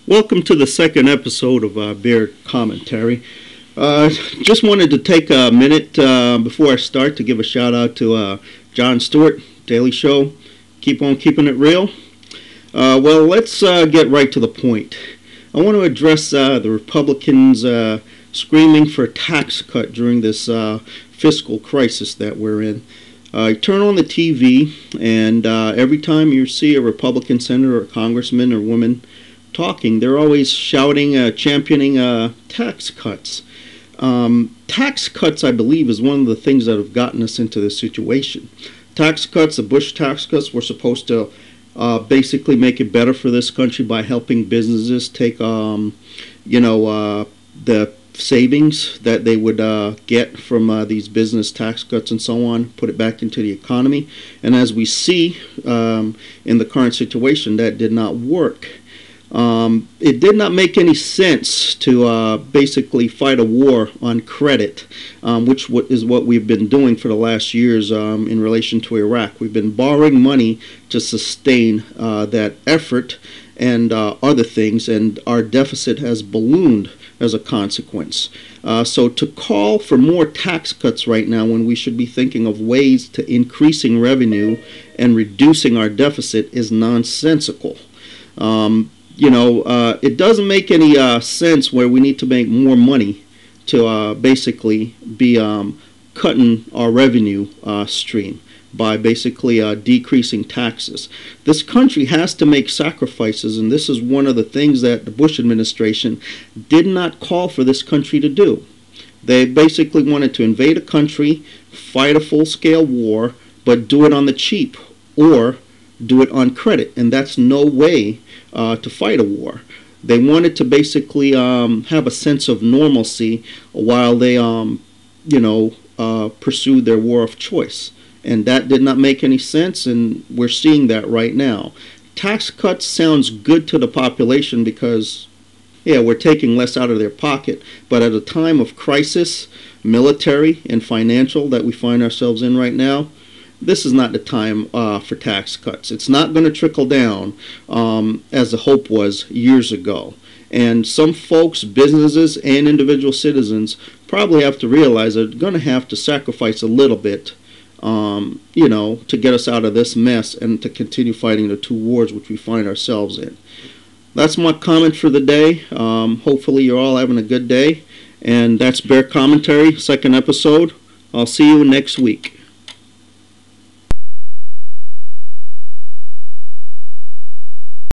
Welcome to the second episode of Bear Commentary. Just wanted to take a minute before I start to give a shout out to John Stewart, Daily Show. Keep on keeping it real. Well, let's get right to the point. I want to address the Republicans screaming for a tax cut during this fiscal crisis that we're in. You turn on the TV, and every time you see a Republican senator or congressman or woman talking, they're always shouting, championing tax cuts. Tax cuts, I believe, is one of the things that have gotten us into this situation. Tax cuts, the Bush tax cuts, were supposed to basically make it better for this country by helping businesses take, the savings that they would get from these business tax cuts and so on, put it back into the economy. And as we see in the current situation, that did not work. It did not make any sense to basically fight a war on credit, which is what we've been doing for the last years in relation to Iraq. We've been borrowing money to sustain that effort and other things, and our deficit has ballooned as a consequence. So to call for more tax cuts right now when we should be thinking of ways to increasing revenue and reducing our deficit is nonsensical. It doesn't make any sense where we need to make more money to basically be cutting our revenue stream by basically decreasing taxes. This country has to make sacrifices, and this is one of the things that the Bush administration did not call for this country to do. They basically wanted to invade a country, fight a full-scale war, but do it on the cheap or do it on credit, and that's no way to fight a war. They wanted to basically have a sense of normalcy while they, pursued their war of choice. And that did not make any sense, and we're seeing that right now. Tax cuts sounds good to the population because, yeah, we're taking less out of their pocket. But at a time of crisis, military and financial that we find ourselves in right now, this is not the time for tax cuts. It's not going to trickle down as the hope was years ago. And some folks, businesses, and individual citizens probably have to realize they're going to have to sacrifice a little bit, to get us out of this mess and to continue fighting the two wars which we find ourselves in. That's my comment for the day. Hopefully you're all having a good day. And that's Bear Commentary, second episode. I'll see you next week.